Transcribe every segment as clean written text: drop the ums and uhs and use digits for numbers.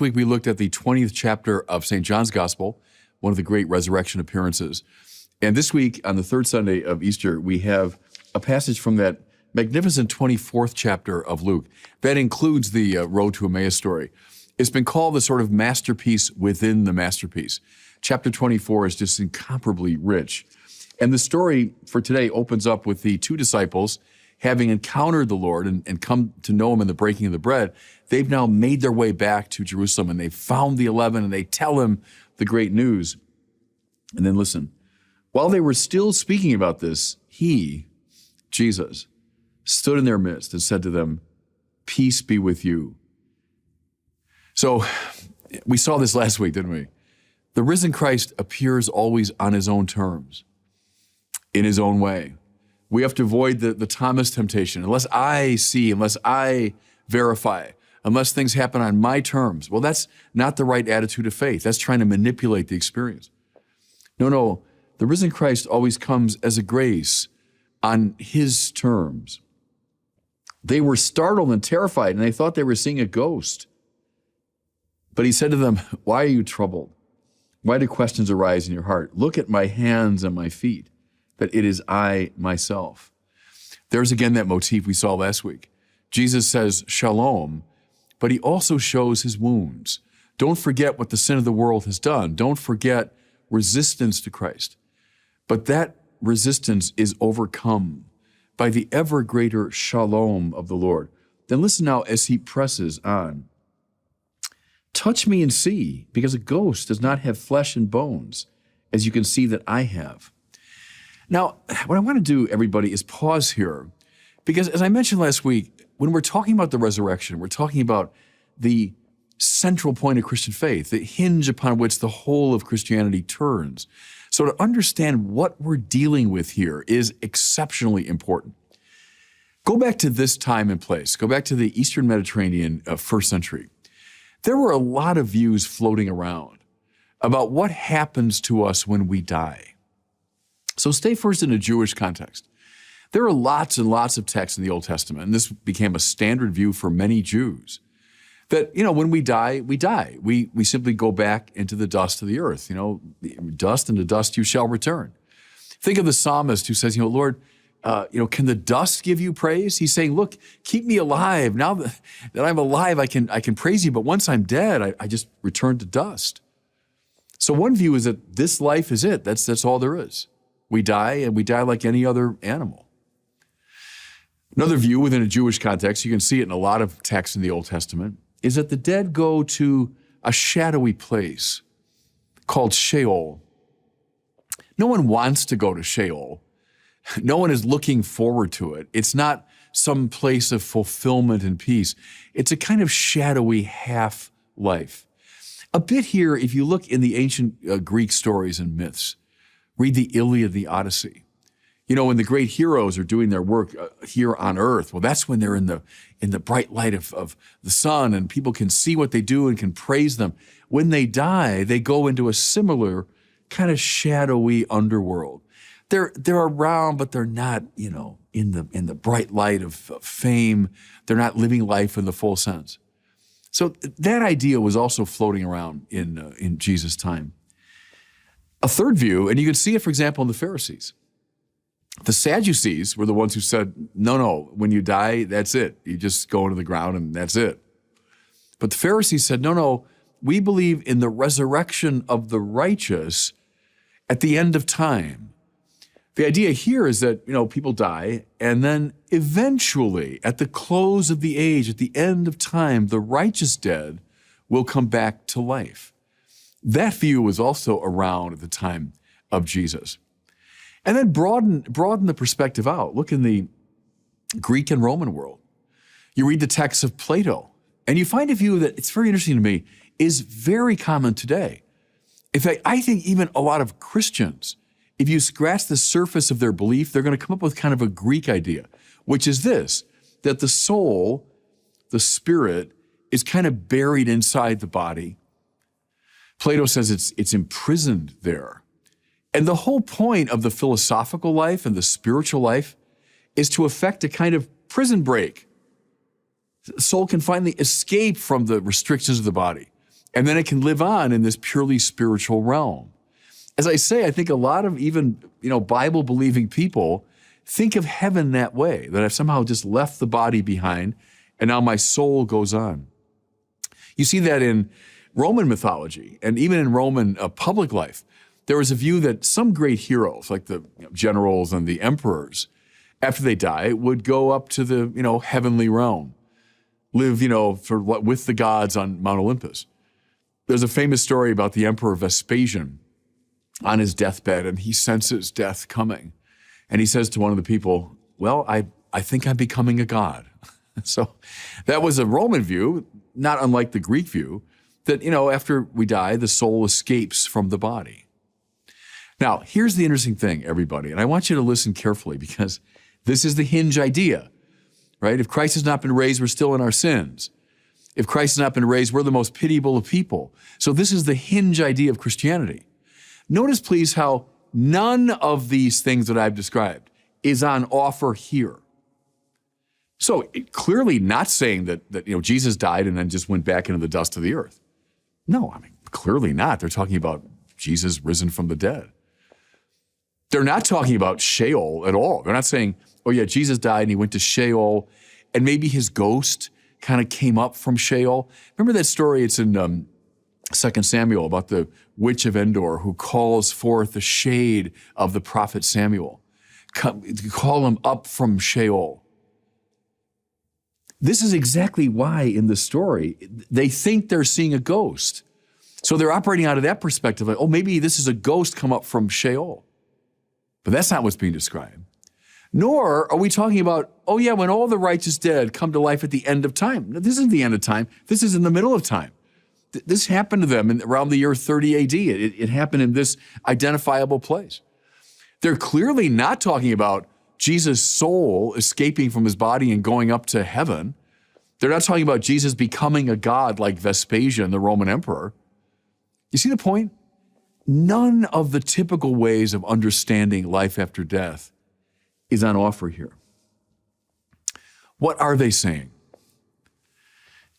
Week we looked at the 20th chapter of St. John's Gospel, one of the great resurrection appearances. And this week, on the third Sunday of Easter, we have a passage from that magnificent 24th chapter of Luke. That includes the Road to Emmaus story. It's been called the sort of masterpiece within the masterpiece. Chapter 24 is just incomparably rich. And the story for today opens up with the two disciples having encountered the Lord and come to know him in the breaking of the bread. They've now made their way back to Jerusalem, and they've found the 11, and they tell him the great news. And then listen, while they were still speaking about this, he, Jesus, stood in their midst and said to them, "Peace be with you." So we saw this last week, didn't we? The risen Christ appears always on his own terms, in his own way. We have to avoid the Thomas temptation. Unless I see, unless I verify, unless things happen on my terms. Well, that's not the right attitude of faith. That's trying to manipulate the experience. No, the risen Christ always comes as a grace on his terms. They were startled and terrified, and they thought they were seeing a ghost. But he said to them, "Why are you troubled? Why do questions arise in your heart? Look at my hands and my feet, that it is I myself." There's again that motif we saw last week. Jesus says shalom, but he also shows his wounds. Don't forget what the sin of the world has done. Don't forget resistance to Christ. But that resistance is overcome by the ever greater shalom of the Lord. Then listen now as he presses on. "Touch me and see, because a ghost does not have flesh and bones, as you can see that I have." Now, what I want to do, everybody, is pause here, because as I mentioned last week, when we're talking about the resurrection, we're talking about the central point of Christian faith, the hinge upon which the whole of Christianity turns. So to understand what we're dealing with here is exceptionally important. Go back to this time and place. Go back to the Eastern Mediterranean first century. There were a lot of views floating around about what happens to us when we die. So stay first in a Jewish context. There are lots and lots of texts in the Old Testament, and this became a standard view for many Jews, that, when we die, we die. We simply go back into the dust of the earth. Dust, and to dust you shall return. Think of the psalmist who says, Lord, can the dust give you praise? He's saying, look, keep me alive. Now that I'm alive, I can praise you, but once I'm dead, I just return to dust. So one view is that this life is it. That's all there is. We die, and we die like any other animal. Another view within a Jewish context, you can see it in a lot of texts in the Old Testament, is that the dead go to a shadowy place called Sheol. No one wants to go to Sheol. No one is looking forward to it. It's not some place of fulfillment and peace. It's a kind of shadowy half-life. A bit here, if you look in the ancient Greek stories and myths, read the Iliad, the Odyssey. When the great heroes are doing their work here on earth, well, that's when they're in the bright light of the sun, and people can see what they do and can praise them. When they die, they go into a similar kind of shadowy underworld. They're around, but they're not, in the bright light of fame. They're not living life in the full sense. So that idea was also floating around in Jesus' time. A third view, and you can see it, for example, in the Pharisees. The Sadducees were the ones who said, no, when you die, that's it. You just go into the ground and that's it. But the Pharisees said, no, we believe in the resurrection of the righteous at the end of time. The idea here is that, people die, and then eventually, at the close of the age, at the end of time, the righteous dead will come back to life. That view was also around at the time of Jesus. And then broaden the perspective out. Look in the Greek and Roman world. You read the texts of Plato, and you find a view that, it's very interesting to me, is very common today. In fact, I think even a lot of Christians, if you scratch the surface of their belief, they're going to come up with kind of a Greek idea, which is this, that the soul, the spirit, is kind of buried inside the body. Plato says it's imprisoned there. And the whole point of the philosophical life and the spiritual life is to effect a kind of prison break. The soul can finally escape from the restrictions of the body. And then it can live on in this purely spiritual realm. As I say, I think a lot of even, Bible-believing people think of heaven that way, that I've somehow just left the body behind and now my soul goes on. You see that in Roman mythology and even in Roman public life. There was a view that some great heroes, like the generals and the emperors, after they die, would go up to the heavenly realm, live with the gods on Mount Olympus. There's a famous story about the Emperor Vespasian on his deathbed, and he senses death coming. And he says to one of the people, well, I think I'm becoming a god. So that was a Roman view, not unlike the Greek view, that, after we die, the soul escapes from the body. Now, here's the interesting thing, everybody, and I want you to listen carefully because this is the hinge idea, right? If Christ has not been raised, we're still in our sins. If Christ has not been raised, we're the most pitiable of people. So this is the hinge idea of Christianity. Notice, please, how none of these things that I've described is on offer here. So clearly not saying that Jesus died and then just went back into the dust of the earth. No, clearly not. They're talking about Jesus risen from the dead. They're not talking about Sheol at all. They're not saying, oh yeah, Jesus died and he went to Sheol and maybe his ghost kind of came up from Sheol. Remember that story? It's in 2 Samuel about the witch of Endor who calls forth the shade of the prophet Samuel. Call him up from Sheol. This is exactly why in the story, they think they're seeing a ghost. So they're operating out of that perspective, like, oh, maybe this is a ghost come up from Sheol. But that's not what's being described. Nor are we talking about, oh yeah, when all the righteous dead come to life at the end of time. No, this isn't the end of time. This is in the middle of time. This happened to them around the year 30 AD. It happened in this identifiable place. They're clearly not talking about Jesus' soul escaping from his body and going up to heaven. They're not talking about Jesus becoming a god like Vespasian, the Roman emperor. You see the point? None of the typical ways of understanding life after death is on offer here. What are they saying?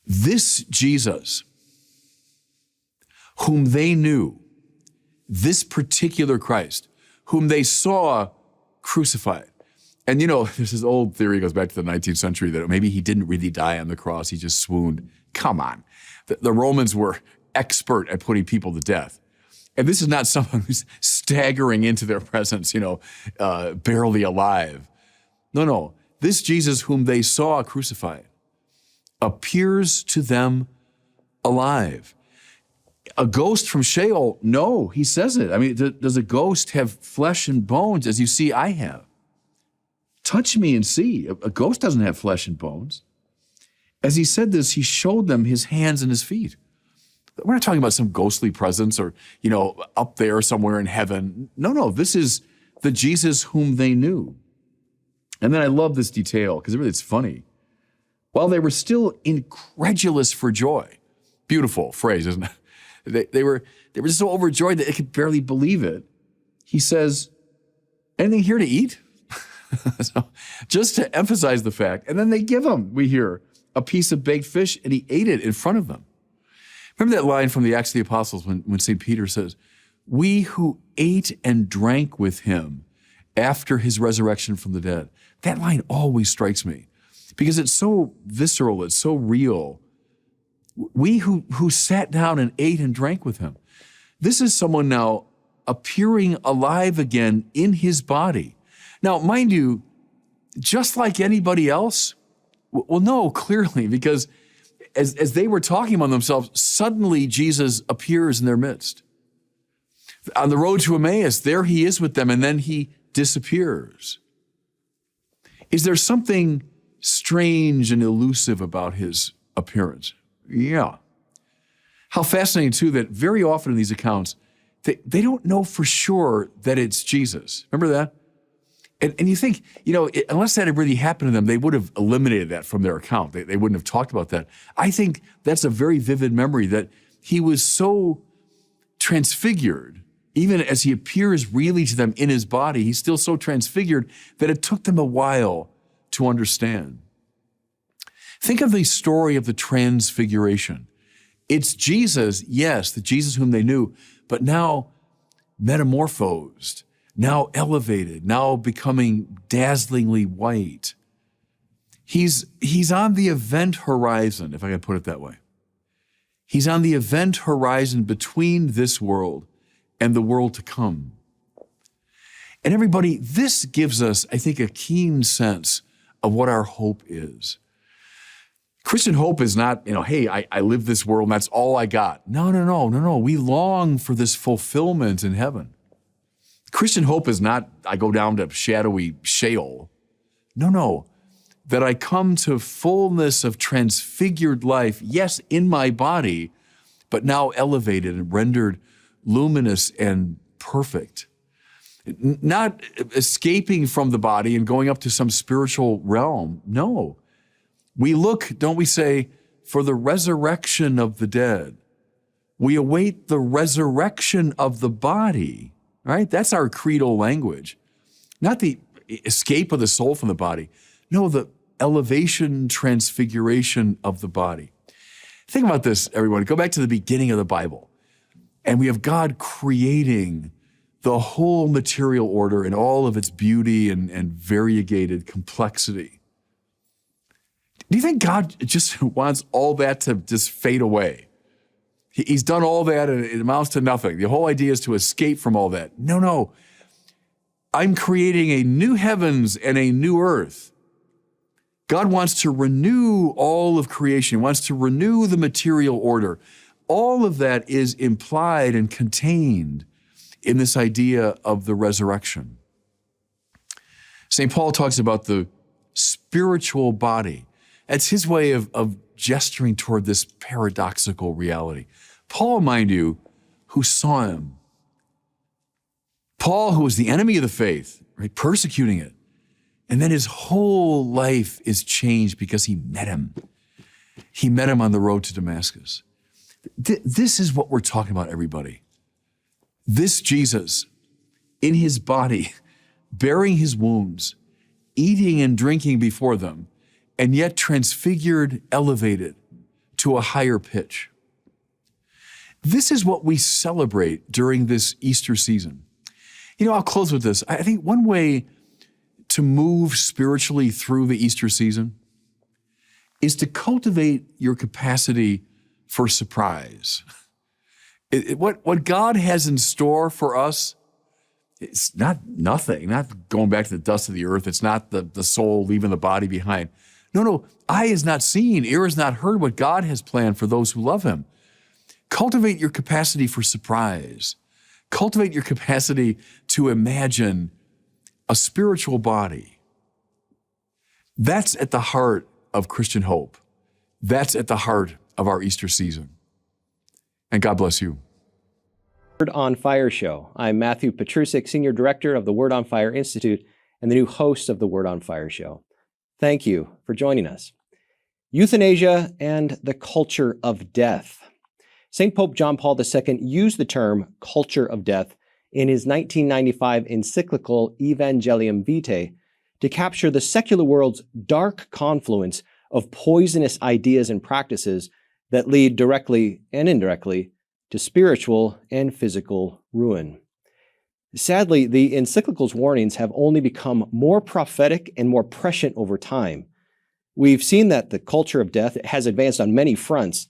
This Jesus, whom they knew, this particular Christ, whom they saw crucified. And there's this old theory, goes back to the 19th century, that maybe he didn't really die on the cross, he just swooned. Come on. The Romans were expert at putting people to death. And this is not someone who's staggering into their presence, barely alive. No. This Jesus whom they saw crucified appears to them alive. A ghost from Sheol? No, he says it. Does a ghost have flesh and bones as you see I have? Touch me and see. A ghost doesn't have flesh and bones. As he said this, he showed them his hands and his feet. We're not talking about some ghostly presence or, up there somewhere in heaven. No, this is the Jesus whom they knew. And then I love this detail because it's funny. While they were still incredulous for joy, beautiful phrase, isn't it? They were so overjoyed that they could barely believe it. He says, anything here to eat? So, just to emphasize the fact. And then they give him, we hear, a piece of baked fish, and he ate it in front of them. Remember that line from the Acts of the Apostles when St. Peter says, we who ate and drank with him after his resurrection from the dead. That line always strikes me because it's so visceral, it's so real. We who sat down and ate and drank with him. This is someone now appearing alive again in his body. Now, mind you, just like anybody else? Well, no, clearly, because as they were talking among themselves, suddenly Jesus appears in their midst. On the road to Emmaus, there he is with them, and then he disappears. Is there something strange and elusive about his appearance? Yeah. How fascinating, too, that very often in these accounts, they don't know for sure that it's Jesus. Remember that? And you think, unless that had really happened to them, they would have eliminated that from their account. They wouldn't have talked about that. I think that's a very vivid memory that he was so transfigured, even as he appears really to them in his body, he's still so transfigured that it took them a while to understand. Think of the story of the Transfiguration. It's Jesus, yes, the Jesus whom they knew, but now metamorphosed, now elevated, now becoming dazzlingly white. He's on the event horizon, if I can put it that way. He's on the event horizon between this world and the world to come. And everybody, this gives us, I think, a keen sense of what our hope is. Christian hope is not, hey, I live this world and that's all I got. No. We long for this fulfillment in heaven. Christian hope is not, I go down to shadowy Sheol. No. That I come to fullness of transfigured life, yes, in my body, but now elevated and rendered luminous and perfect. Not escaping from the body and going up to some spiritual realm. No. We look, don't we say, for the resurrection of the dead. We await the resurrection of the body, right? That's our creedal language. Not the escape of the soul from the body. No, the elevation, transfiguration of the body. Think about this, everyone. Go back to the beginning of the Bible. And we have God creating the whole material order in all of its beauty and variegated complexity. Do you think God just wants all that to just fade away? He's done all that and it amounts to nothing. The whole idea is to escape from all that. No. I'm creating a new heavens and a new earth. God wants to renew all of creation. He wants to renew the material order. All of that is implied and contained in this idea of the resurrection. St. Paul talks about the spiritual body. That's his way of gesturing toward this paradoxical reality. Paul, mind you, who saw him. Paul, who was the enemy of the faith, right, persecuting it. And then his whole life is changed because he met him. He met him on the road to Damascus. This is what we're talking about, everybody. This Jesus, in his body, bearing his wounds, eating and drinking before them, and yet transfigured, elevated to a higher pitch. This is what we celebrate during this Easter season. I'll close with this. I think one way to move spiritually through the Easter season is to cultivate your capacity for surprise. What God has in store for us, it's not nothing, not going back to the dust of the earth. It's not the soul leaving the body behind. No, eye has not seen, ear has not heard what God has planned for those who love him. Cultivate your capacity for surprise. Cultivate your capacity to imagine a spiritual body. That's at the heart of Christian hope. That's at the heart of our Easter season. And God bless you. Word on Fire Show. I'm Matthew Petrusik, Senior Director of the Word on Fire Institute and the new host of the Word on Fire Show. Thank you for joining us. Euthanasia and the culture of death. St. Pope John Paul II used the term culture of death in his 1995 encyclical Evangelium Vitae to capture the secular world's dark confluence of poisonous ideas and practices that lead directly and indirectly to spiritual and physical ruin. Sadly, the encyclical's warnings have only become more prophetic and more prescient over time. We've seen that the culture of death has advanced on many fronts,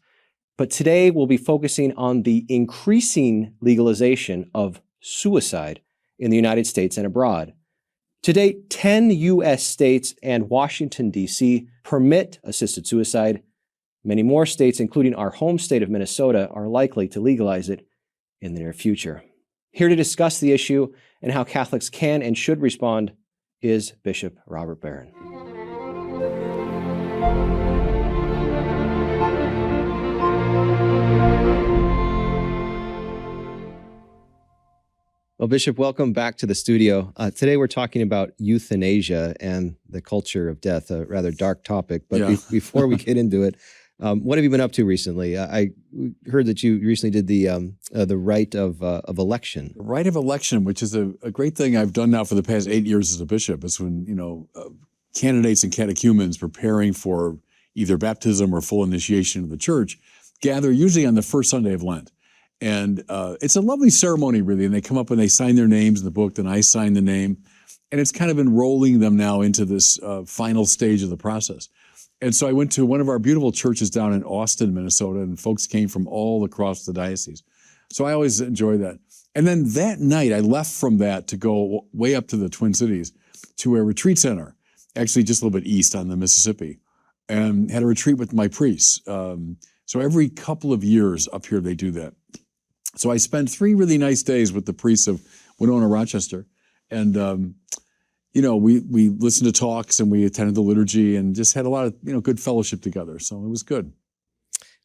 but today we'll be focusing on the increasing legalization of suicide in the United States and abroad. To date, 10 U.S. states and Washington, D.C. permit assisted suicide. Many more states, including our home state of Minnesota, are likely to legalize it in the near future. Here to discuss the issue and how Catholics can and should respond is Bishop Robert Barron. Well, Bishop, welcome back to the studio. Today we're talking about euthanasia and the culture of death, a rather dark topic. But before we get into it, what have you been up to recently? I heard that you recently did the rite of election. Rite of election, which is a great thing I've done now for the past 8 years as a bishop. It's when, candidates and catechumens preparing for either baptism or full initiation of the church gather usually on the first Sunday of Lent. And it's a lovely ceremony, really. And they come up and they sign their names in the book, then I sign the name. And it's kind of enrolling them now into this final stage of the process. And so I went to one of our beautiful churches down in Austin, Minnesota, and folks came from all across the diocese. So I always enjoy that. And then that night, I left from that to go way up to the Twin Cities to a retreat center, actually just a little bit east on the Mississippi, and had a retreat with my priests. So every couple of years up here, they do that. So I spent 3 really nice days with the priests of Winona, Rochester. And, we listened to talks and we attended the liturgy and just had a lot of, good fellowship together. So it was good.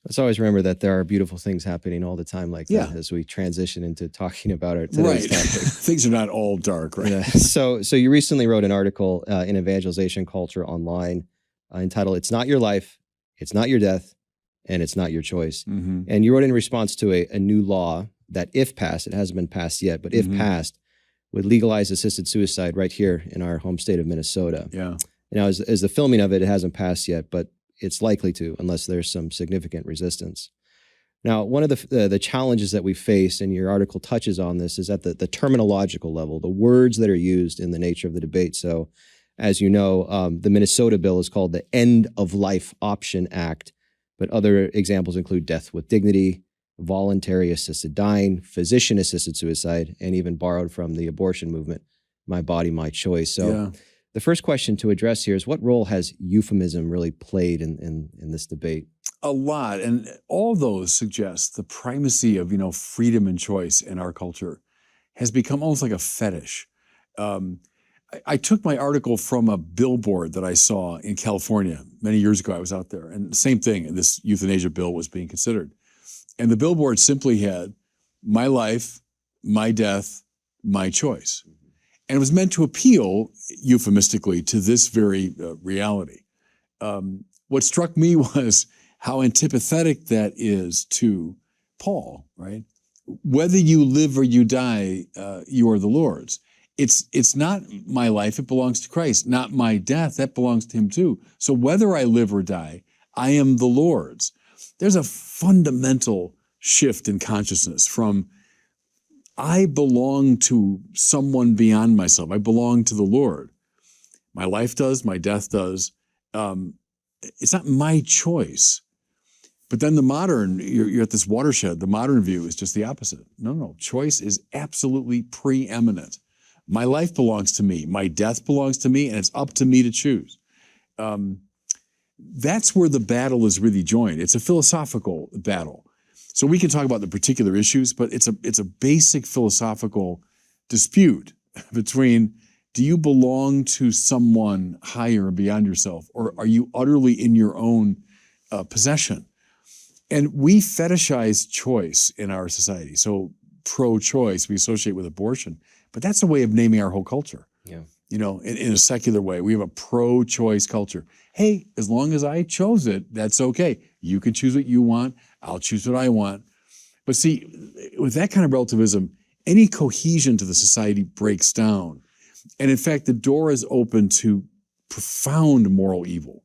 Let's always remember that there are beautiful things happening all the time like that as we transition into talking about our today's topic. Things are not all dark, right? Yeah. So you recently wrote an article in Evangelization Culture online entitled, "It's Not Your Life, It's Not Your Death, and It's Not Your Choice." Mm-hmm. And you wrote in response to a new law that, if passed, it hasn't been passed yet, but if passed, would legalize assisted suicide right here in our home state of Minnesota. Yeah. Now, as the filming of it hasn't passed yet, but it's likely to, unless there's some significant resistance. Now, one of the challenges that we face, and your article touches on this, is at the terminological level, the words that are used in the nature of the debate. So, as you know, the Minnesota bill is called the End of Life Option Act, but other examples include death with dignity, voluntary assisted dying, physician-assisted suicide, and even borrowed from the abortion movement, my body, my choice. So the first question to address here is, what role has euphemism really played in this debate? A lot. And all those suggest the primacy of, freedom and choice in our culture has become almost like a fetish. I took my article from a billboard that I saw in California many years ago. I was out there, and the same thing, this euthanasia bill was being considered. And the billboard simply had, "My life, my death, my choice." And it was meant to appeal euphemistically to this very reality. What struck me was how antipathetic that is to Paul, right? Whether you live or you die, you are the Lord's. It's not my life, it belongs to Christ. Not my death, that belongs to him too. So whether I live or die, I am the Lord's. There's a fundamental shift in consciousness from I belong to someone beyond myself. I belong to the Lord. My life does, my death does. It's not my choice. But then the modern, you're at this watershed, the modern view is just the opposite. No, choice is absolutely preeminent. My life belongs to me. My death belongs to me, and it's up to me to choose. That's where the battle is really joined. It's a philosophical battle. So we can talk about the particular issues, but it's a basic philosophical dispute between, do you belong to someone higher and beyond yourself, or are you utterly in your own possession? And we fetishize choice in our society. So pro-choice we associate with abortion, but that's a way of naming our whole culture. Yeah. In a secular way, we have a pro-choice culture. Hey, as long as I chose it, that's okay. You can choose what you want. I'll choose what I want. But see, with that kind of relativism, any cohesion to the society breaks down. And in fact, the door is open to profound moral evil.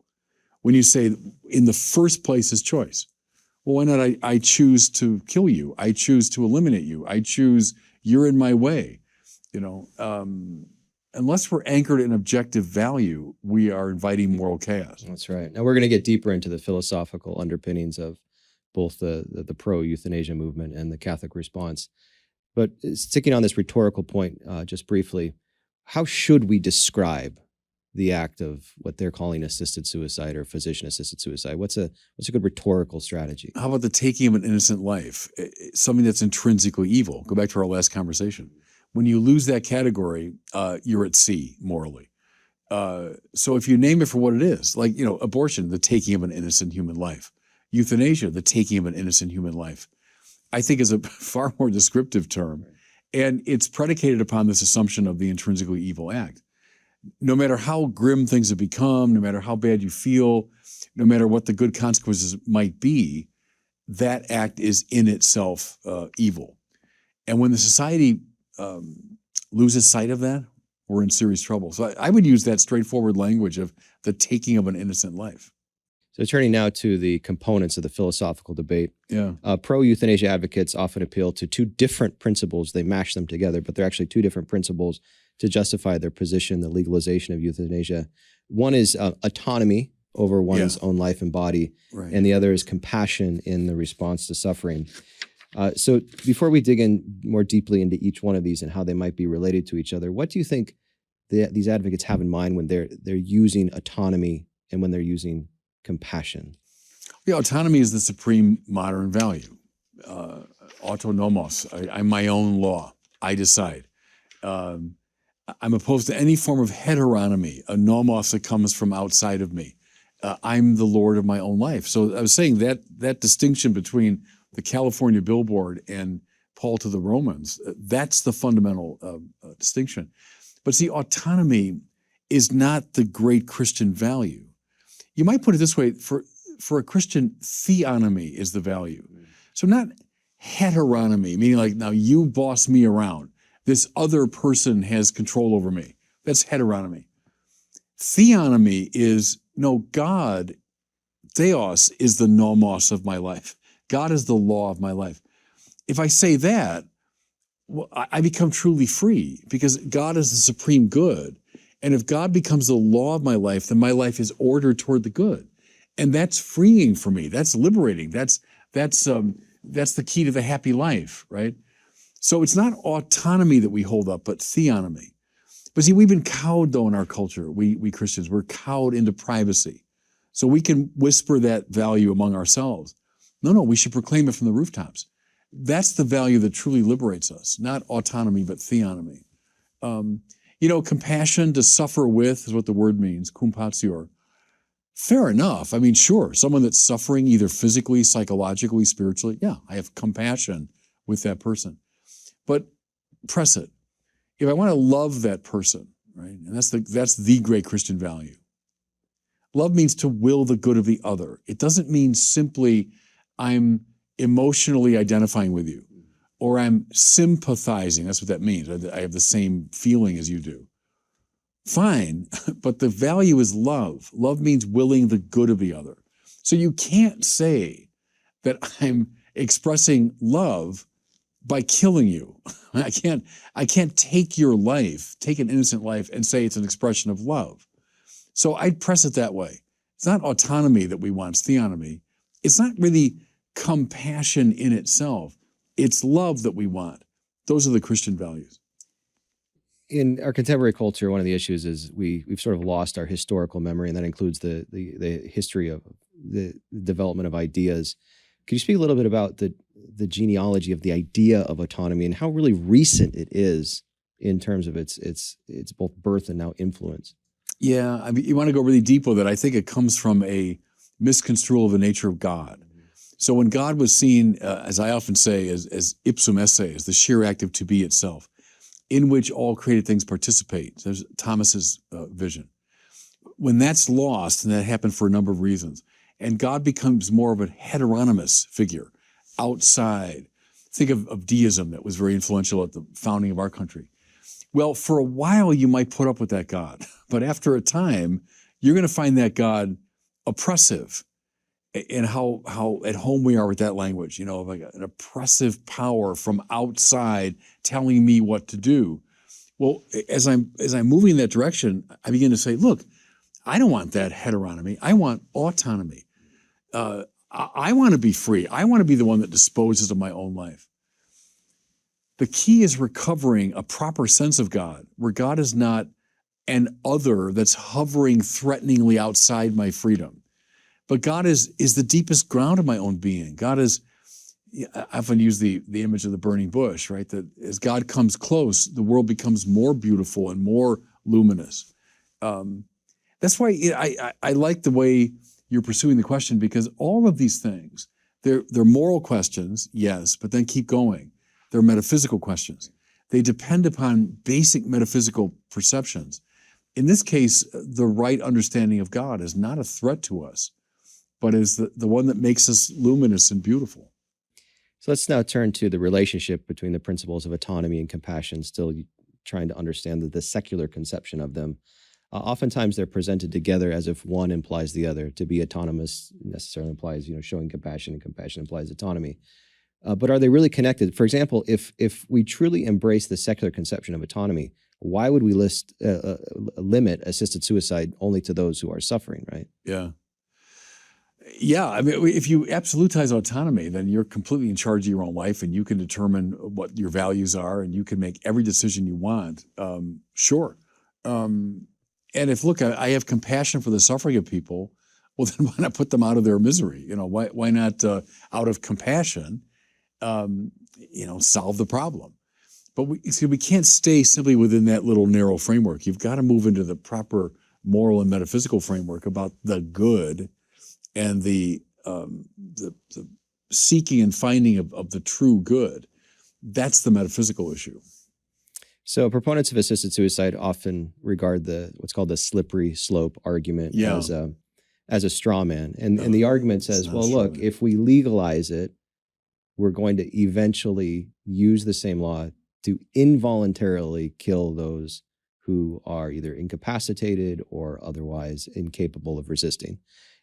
When you say, in the first place is choice. Well, why not I choose to kill you? I choose to eliminate you. I choose you're in my way. Unless we're anchored in objective value, we are inviting moral chaos. That's right. Now we're going to get deeper into the philosophical underpinnings of both the pro-euthanasia movement and the Catholic response. But sticking on this rhetorical point, just briefly, how should we describe the act of what they're calling assisted suicide or physician-assisted suicide? What's a good rhetorical strategy? How about the taking of an innocent life? Something that's intrinsically evil. Go back to our last conversation. When you lose that category, you're at sea morally. So if you name it for what it is, like, abortion, the taking of an innocent human life. Euthanasia, the taking of an innocent human life, I think is a far more descriptive term. And it's predicated upon this assumption of the intrinsically evil act. No matter how grim things have become, no matter how bad you feel, no matter what the good consequences might be, that act is in itself evil. And when the society loses sight of that, we're in serious trouble. So I would use that straightforward language of the taking of an innocent life. So turning now to the components of the philosophical debate, Yeah. pro-euthanasia advocates often appeal to two different principles. They mash them together, but they're actually two different principles to justify their position, the legalization of euthanasia. One is autonomy over one's own life and body, Right. and the other is compassion in the response to suffering. So before we dig in more deeply into each one of these and how they might be related to each other, what do you think these advocates have in mind when they're using autonomy and when they're using compassion? Yeah, autonomy is the supreme modern value. Autonomos, I'm my own law. I decide. I'm opposed to any form of heteronomy, a nomos that comes from outside of me. I'm the Lord of my own life. So I was saying that distinction between the California billboard and Paul to the Romans, that's the fundamental distinction. But see, autonomy is not the great Christian value. You might put it this way, for a Christian, theonomy is the value. So not heteronomy, meaning like, now you boss me around. This other person has control over me. That's heteronomy. Theonomy is, no, God, theos, is the nomos of my life. God is the law of my life. If I say that, well, I become truly free because God is the supreme good. And if God becomes the law of my life, then my life is ordered toward the good. And that's freeing for me. That's liberating. That's the key to the happy life, right? So it's not autonomy that we hold up, but theonomy. But see, we've been cowed, though, in our culture. We Christians, we're cowed into privacy. So we can whisper that value among ourselves. No, we should proclaim it from the rooftops. That's the value that truly liberates us, not autonomy, but theonomy. Compassion, to suffer with, is what the word means, compatior. Fair enough. I mean, sure, someone that's suffering either physically, psychologically, spiritually, yeah, I have compassion with that person. But press it. If I want to love that person, right, and that's the great Christian value. Love means to will the good of the other. It doesn't mean simply I'm emotionally identifying with you, or I'm sympathizing. That's what that means. I have the same feeling as you do. Fine, but the value is love. Love means willing the good of the other. So you can't say that I'm expressing love by killing you. I can't take your life, take an innocent life, and say it's an expression of love. So I'd press it that way. It's not autonomy that we want, it's theonomy. It's not really compassion in itself. It's love that we want. Those are the Christian values. In our contemporary culture, one of the issues is we've sort of lost our historical memory, and that includes the history of the development of ideas. Could you speak a little bit about the genealogy of the idea of autonomy and how really recent it is in terms of its both birth and now influence? Yeah, I mean, you want to go really deep with it. I think it comes from a misconstrual of the nature of God. So when God was seen, as I often say, as ipsum esse, as the sheer act of to be itself, in which all created things participate. There's Thomas's vision. When that's lost, and that happened for a number of reasons, and God becomes more of a heteronomous figure, outside. Think of deism that was very influential at the founding of our country. Well, for a while you might put up with that God, but after a time, you're going to find that God oppressive. And how at home we are with that language, like an oppressive power from outside telling me what to do. Well, as I'm moving in that direction, I begin to say, look, I don't want that heteronomy. I want autonomy. I want to be free. I want to be the one that disposes of my own life. The key is recovering a proper sense of God, where God is not an other that's hovering threateningly outside my freedom. But God is the deepest ground of my own being. God is, I often use the image of the burning bush, right? That as God comes close, the world becomes more beautiful and more luminous. That's why I like the way you're pursuing the question, because all of these things, they're moral questions, yes, but then keep going. They're metaphysical questions. They depend upon basic metaphysical perceptions. In this case, the right understanding of God is not a threat to us, but is the one that makes us luminous and beautiful. So let's now turn to the relationship between the principles of autonomy and compassion, still trying to understand the secular conception of them. Oftentimes they're presented together as if one implies the other. To be autonomous necessarily implies, showing compassion, and compassion implies autonomy. But are they really connected? For example, if we truly embrace the secular conception of autonomy, why would we limit assisted suicide only to those who are suffering, right? Yeah. Yeah, I mean, if you absolutize autonomy, then you're completely in charge of your own life, and you can determine what your values are, and you can make every decision you want. Sure. And if, look, I have compassion for the suffering of people, well, then why not put them out of their misery? Why not, out of compassion, solve the problem? But we can't stay simply within that little narrow framework. You've got to move into the proper moral and metaphysical framework about the good and the seeking and finding of the true good. That's the metaphysical issue. So proponents of assisted suicide often regard what's called the slippery slope argument as a straw man. And the argument says, well, look, if we legalize it, we're going to eventually use the same law to involuntarily kill those who are either incapacitated or otherwise incapable of resisting.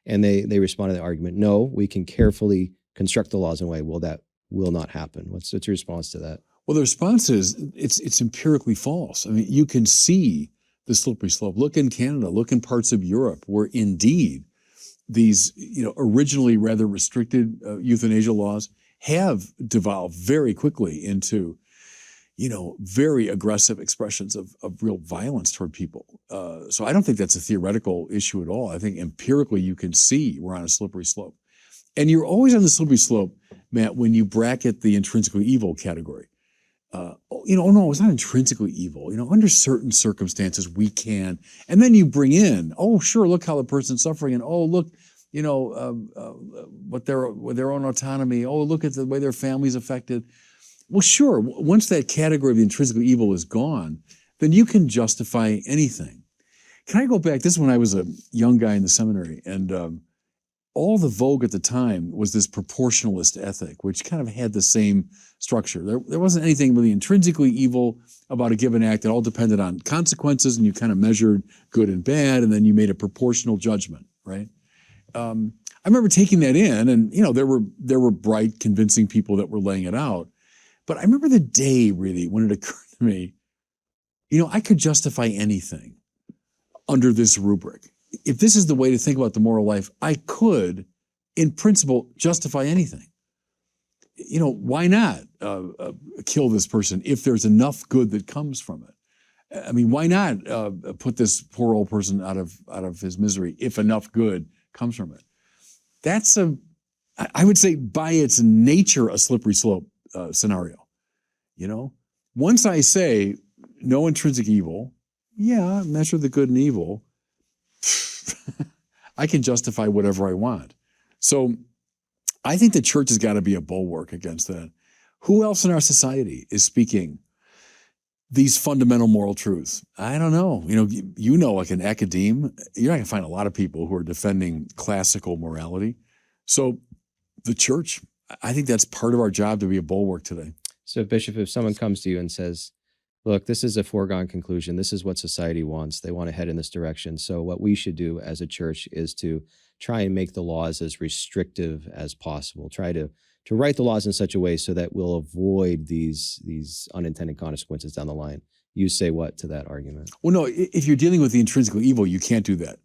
And they respond to the argument, no, we can carefully construct the laws in a way, well, that will not happen. What's your response to that? Well, the response is it's empirically false. I mean, you can see the slippery slope. Look in Canada, look in parts of Europe where indeed these, originally rather restricted euthanasia laws have devolved very quickly into, very aggressive expressions of real violence toward people. So I don't think that's a theoretical issue at all. I think empirically you can see we're on a slippery slope. And you're always on the slippery slope, Matt, when you bracket the intrinsically evil category. Oh no, it's not intrinsically evil. Under certain circumstances we can. And then you bring in, oh, sure, look how the person's suffering. And oh, look, what their own autonomy. Oh, look at the way their family's affected. Well, sure, once that category of the intrinsically evil is gone, then you can justify anything. Can I go back? This is when I was a young guy in the seminary, and all the vogue at the time was this proportionalist ethic, which kind of had the same structure. There wasn't anything really intrinsically evil about a given act. It all depended on consequences, and you kind of measured good and bad, and then you made a proportional judgment, right? I remember taking that in, and there were bright, convincing people that were laying it out. But I remember the day, really, when it occurred to me, I could justify anything under this rubric. If this is the way to think about the moral life, I could, in principle, justify anything. Why not kill this person if there's enough good that comes from it? I mean, why not put this poor old person out of his misery if enough good comes from it? That's I would say by its nature, a slippery slope scenario. Once I say no intrinsic evil, measure the good and evil, I can justify whatever I want. So I think the church has got to be a bulwark against that. Who else in our society is speaking these fundamental moral truths? I don't know. Like an academe, you're not going to find a lot of people who are defending classical morality. So the church, I think that's part of our job, to be a bulwark today. So, Bishop, if someone comes to you and says, look, this is a foregone conclusion, this is what society wants, they want to head in this direction, so what we should do as a church is to try and make the laws as restrictive as possible, try to write the laws in such a way so that we'll avoid these unintended consequences down the line. You say what to that argument? Well, no, if you're dealing with the intrinsically evil, you can't do that.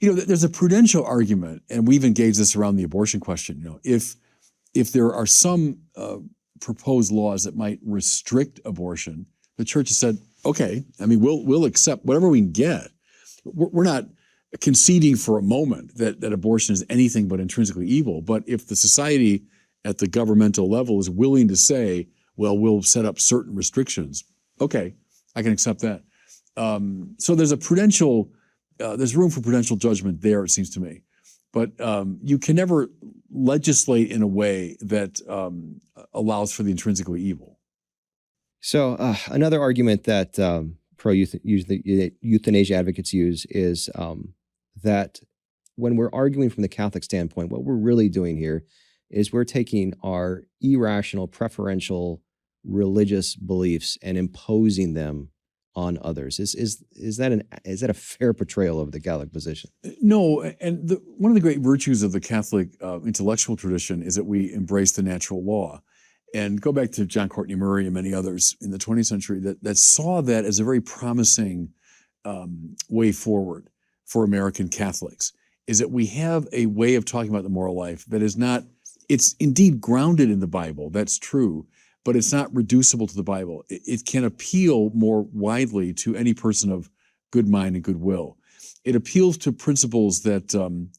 There's a prudential argument, and we've engaged this around the abortion question. If there are some proposed laws that might restrict abortion, the church has said, okay, I mean, we'll accept whatever we can get. We're not conceding for a moment that abortion is anything but intrinsically evil. But if the society at the governmental level is willing to say, well, we'll set up certain restrictions, okay, I can accept that. So there's there's room for prudential judgment there, it seems to me. But you can never legislate in a way that allows for the intrinsically evil. So another argument that pro-euthanasia advocates use is that when we're arguing from the Catholic standpoint, what we're really doing here is we're taking our irrational, preferential religious beliefs and imposing them on others. Is that a fair portrayal of the Catholic position? No, and one of the great virtues of the Catholic intellectual tradition is that we embrace the natural law. And go back to John Courtney Murray and many others in the 20th century that saw that as a very promising way forward for American Catholics, is that we have a way of talking about the moral life that is not, it's indeed grounded in the Bible, that's true, but it's not reducible to the Bible. It can appeal more widely to any person of good mind and goodwill. It appeals to principles that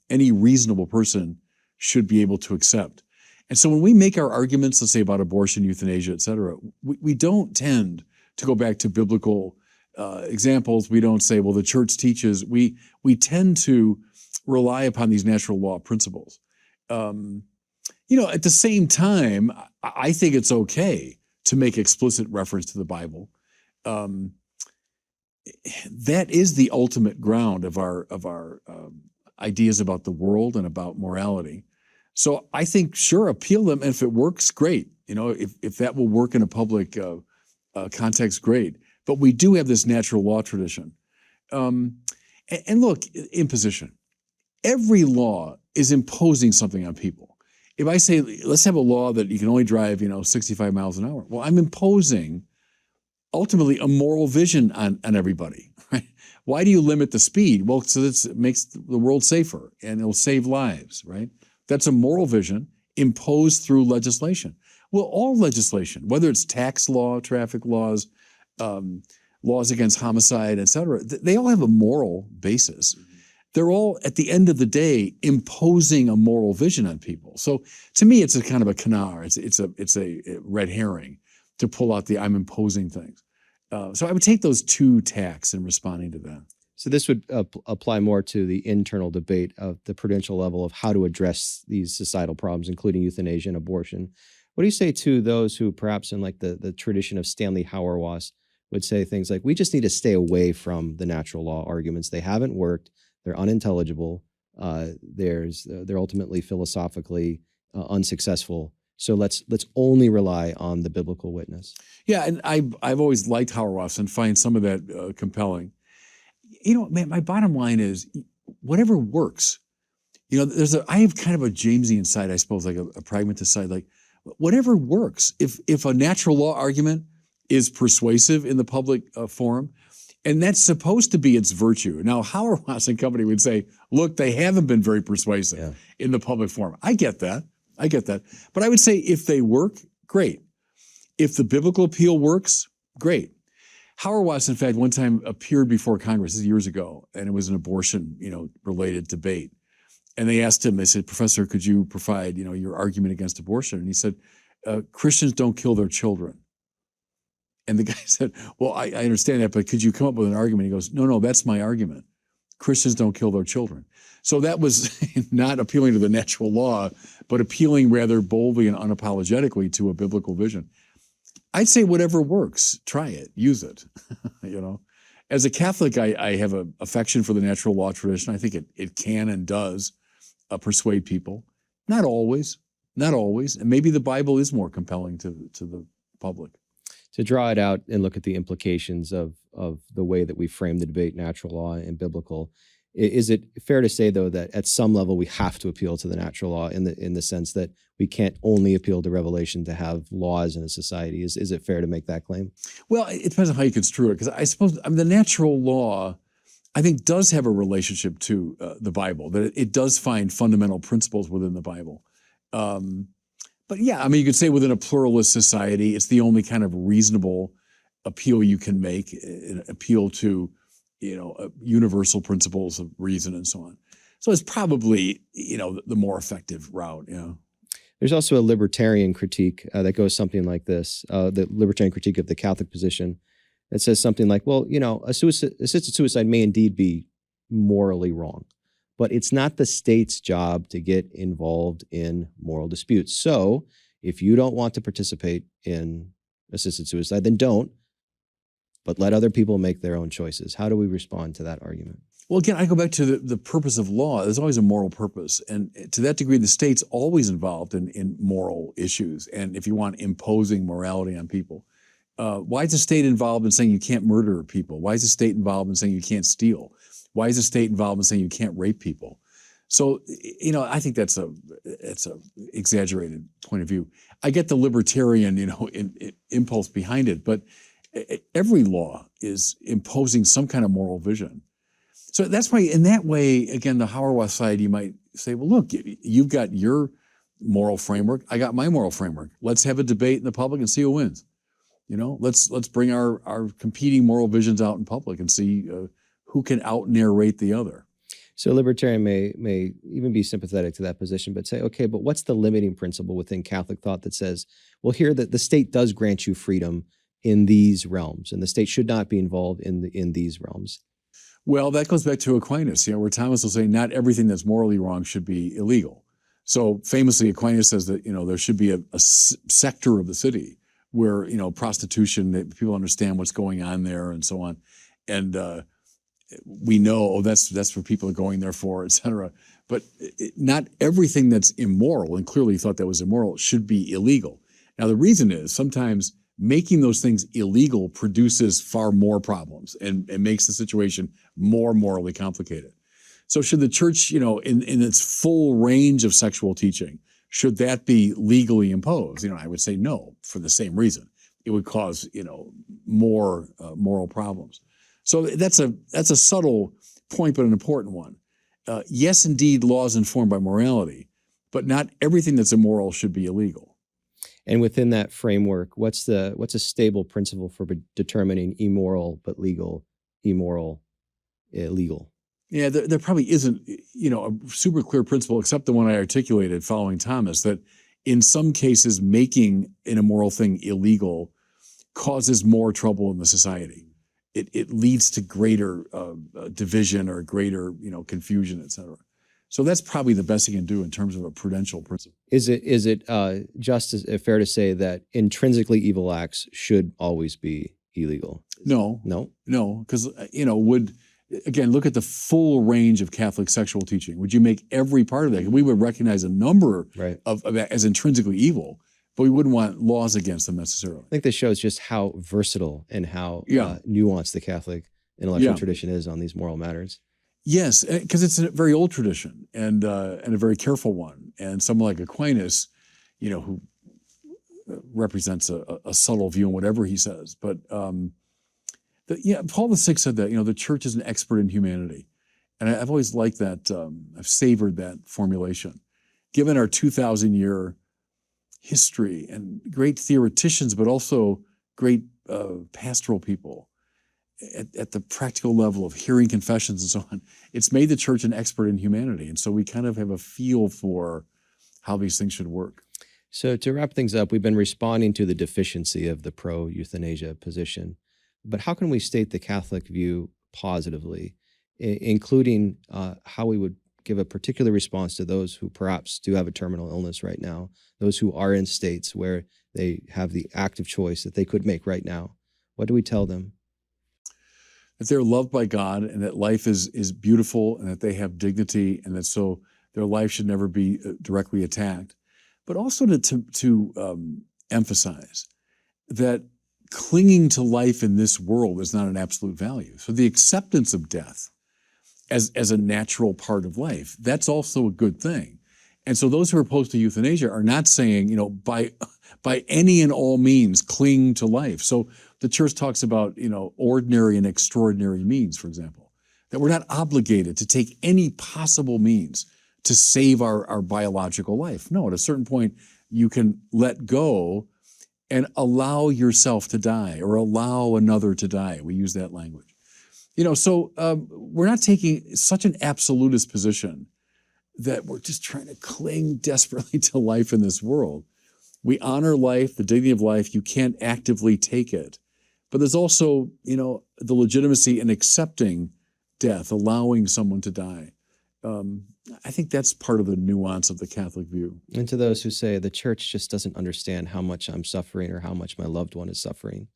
any reasonable person should be able to accept. And so when we make our arguments, let's say about abortion, euthanasia, et cetera, we don't tend to go back to biblical examples. We don't say, well, the church teaches. We tend to rely upon these natural law principles. At the same time, I think it's okay to make explicit reference to the Bible. That is the ultimate ground of our ideas about the world and about morality. So I think, sure, appeal them, and if it works, great. If that will work in a public context, great. But we do have this natural law tradition. And look, imposition. Every law is imposing something on people. If I say, let's have a law that you can only drive, 65 miles an hour, well, I'm imposing ultimately a moral vision on everybody, right? Why do you limit the speed? Well, so it makes the world safer and it'll save lives, right? That's a moral vision imposed through legislation. Well, all legislation, whether it's tax law, traffic laws, laws against homicide, et cetera, they all have a moral basis. They're all, at the end of the day, imposing a moral vision on people. So to me, it's a kind of a canard. It's a red herring to pull out the I'm imposing things. So I would take those two tacks in responding to that. So this would apply more to the internal debate of the prudential level of how to address these societal problems, including euthanasia and abortion. What do you say to those who perhaps in like the tradition of Stanley Hauerwas would say things like, we just need to stay away from the natural law arguments. They haven't worked. They're unintelligible. They're ultimately philosophically unsuccessful. So let's only rely on the biblical witness. Yeah, and I've always liked Hauerwas and find some of that compelling. Man, my bottom line is whatever works. I have kind of a Jamesian side, I suppose, like a pragmatist side, like whatever works. If a natural law argument is persuasive in the public forum, and that's supposed to be its virtue. Now, Hauerwas and company would say, look, they haven't been very persuasive in the public forum. I get that. But I would say if they work, great. If the biblical appeal works, great. Hauerwas, in fact, one time appeared before Congress, this is years ago, and it was an abortion, related debate. And they asked him, they said, Professor, could you provide, your argument against abortion? And he said, Christians don't kill their children. And the guy said, well, I understand that, but could you come up with an argument? He goes, no, that's my argument. Christians don't kill their children. So that was not appealing to the natural law, but appealing rather boldly and unapologetically to a biblical vision. I'd say whatever works, try it, use it. As a Catholic, I have an affection for the natural law tradition. I think it can and does persuade people. Not always, and maybe the Bible is more compelling to the public. To draw it out and look at the implications of the way that we frame the debate, natural law and biblical, is it fair to say, though, that at some level we have to appeal to the natural law in the sense that we can't only appeal to revelation to have laws in a society? Is it fair to make that claim? Well, it depends on how you construe it, because I suppose the natural law, I think, does have a relationship to the Bible, that it does find fundamental principles within the Bible. But yeah, you could say within a pluralist society, it's the only kind of reasonable appeal you can make, an appeal to, universal principles of reason and so on. So it's probably, the more effective route. There's also a libertarian critique that goes something like this, the libertarian critique of the Catholic position. It says something like, well, assisted suicide may indeed be morally wrong, but it's not the state's job to get involved in moral disputes. So if you don't want to participate in assisted suicide, then don't, but let other people make their own choices. How do we respond to that argument? Well, again, I go back to the purpose of law. There's always a moral purpose. And to that degree, the state's always involved in moral issues. And if you want, imposing morality on people. Why is the state involved in saying you can't murder people? Why is the state involved in saying you can't steal? Why is the state involved in saying you can't rape people? So, I think it's a exaggerated point of view. I get the libertarian, impulse behind it, but every law is imposing some kind of moral vision. So that's why, in that way, again, the Hauerwas side, you might say, well, look, you've got your moral framework, I got my moral framework. Let's have a debate in the public and see who wins. Let's bring our competing moral visions out in public and see who can out-narrate the other. So a libertarian may even be sympathetic to that position, but say, okay, but what's the limiting principle within Catholic thought that says, well, here that the state does grant you freedom in these realms, and the state should not be involved in these realms? Well, that goes back to Aquinas, where Thomas will say not everything that's morally wrong should be illegal. So famously, Aquinas says that there should be a sector of the city where prostitution, that people understand what's going on there and so on, and we know that's what people are going there for, et cetera. But not everything that's immoral, and clearly he thought that was immoral, should be illegal. Now the reason is sometimes making those things illegal produces far more problems and makes the situation more morally complicated. So should the church, in its full range of sexual teaching, should that be legally imposed? I would say no, for the same reason. It would cause, more moral problems. So that's a subtle point, but an important one. Yes, indeed, law is informed by morality, but not everything that's immoral should be illegal. And within that framework, what's a stable principle for determining immoral but legal, immoral, illegal? Yeah, there probably isn't, a super clear principle, except the one I articulated following Thomas, that in some cases making an immoral thing illegal causes more trouble in the society. It leads to greater division or greater, confusion, et cetera. So that's probably the best you can do in terms of a prudential principle. Is it just as fair to say that intrinsically evil acts should always be illegal? No, because again, look at the full range of Catholic sexual teaching. Would you make every part of that? We would recognize a number of that as intrinsically evil, but we wouldn't want laws against them necessarily. I think this shows just how versatile and how nuanced the Catholic intellectual tradition is on these moral matters. Yes, because it's a very old tradition and a very careful one. And someone like Aquinas, who represents a subtle view in whatever he says. But Paul VI said that, the church is an expert in humanity. And I've always liked that, I've savored that formulation. Given our 2,000-year history and great theoreticians, but also great pastoral people at the practical level of hearing confessions and so on, it's made the church an expert in humanity. And so we kind of have a feel for how these things should work. So to wrap things up, we've been responding to the deficiency of the pro-euthanasia position. But how can we state the Catholic view positively, including how we would give a particular response to those who perhaps do have a terminal illness right now, those who are in states where they have the active choice that they could make right now? What do we tell them? That they're loved by God and that life is beautiful and that they have dignity and that so their life should never be directly attacked. But also to emphasize that clinging to life in this world is not an absolute value. So the acceptance of death as a natural part of life, that's also a good thing. And so those who are opposed to euthanasia are not saying, by any and all means, cling to life. So the church talks about, ordinary and extraordinary means, for example, that we're not obligated to take any possible means to save our biological life. No, at a certain point, you can let go and allow yourself to die or allow another to die. We use that language. So we're not taking such an absolutist position that we're just trying to cling desperately to life in this world. We honor life, the dignity of life. You can't actively take it. But there's also, the legitimacy in accepting death, allowing someone to die. I think that's part of the nuance of the Catholic view. And to those who say the church just doesn't understand how much I'm suffering or how much my loved one is suffering,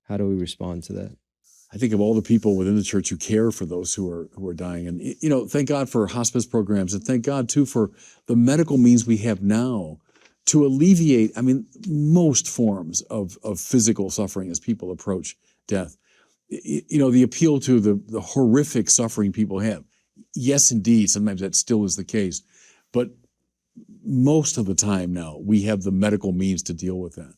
how do we respond to that? I think of all the people within the church who care for those who are dying. And, thank God for hospice programs and thank God, too, for the medical means we have now to alleviate, most forms of physical suffering as people approach death. The appeal to the horrific suffering people have. Yes, indeed, sometimes that still is the case. But most of the time now, we have the medical means to deal with that.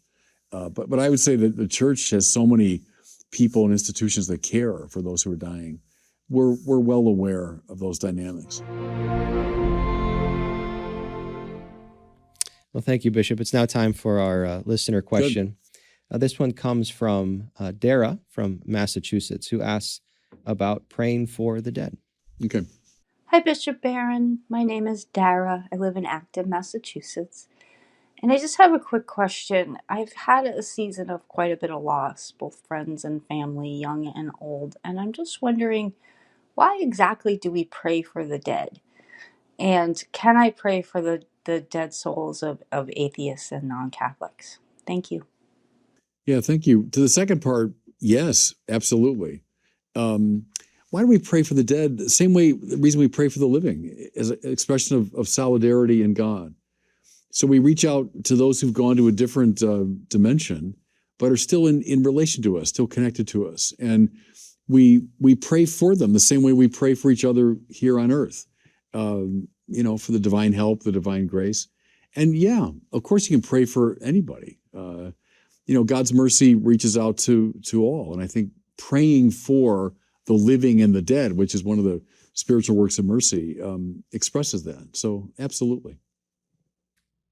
But I would say that the church has so many people and institutions that care for those who are dying. We're well aware of those dynamics. Well, thank you, Bishop. It's now time for our listener question. This one comes from Dara from Massachusetts, who asks about praying for the dead. Okay. Hi, Bishop Barron. My name is Dara. I live in Acton, Massachusetts. And I just have a quick question. I've had a season of quite a bit of loss, both friends and family, young and old. And I'm just wondering, why exactly do we pray for the dead? And can I pray for the dead souls of atheists and non-Catholics? Thank you. Yeah, thank you. To the second part, yes, absolutely. Why do we pray for the dead? The same way, the reason we pray for the living, as an expression of solidarity in God. So we reach out to those who've gone to a different dimension, but are still in relation to us, still connected to us. And we pray for them the same way we pray for each other here on earth, for the divine help, the divine grace. And yeah, of course you can pray for anybody. God's mercy reaches out to all. And I think praying for the living and the dead, which is one of the spiritual works of mercy, expresses that. So absolutely.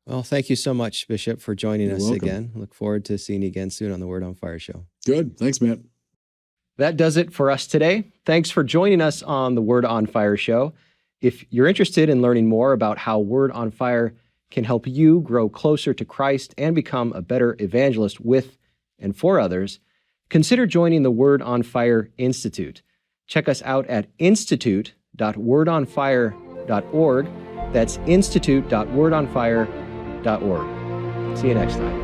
Well, thank you so much, Bishop, for joining us welcome. again. Look forward to seeing you again soon on the Word on Fire show. Good. Thanks, Matt. That does it for us today. Thanks for joining us on the Word on Fire show. If you're interested in learning more about how Word on Fire can help you grow closer to Christ and become a better evangelist with and for others, consider joining the Word on Fire Institute. Check us out at institute.wordonfire.org. That's institute.wordonfire.org. See you next time.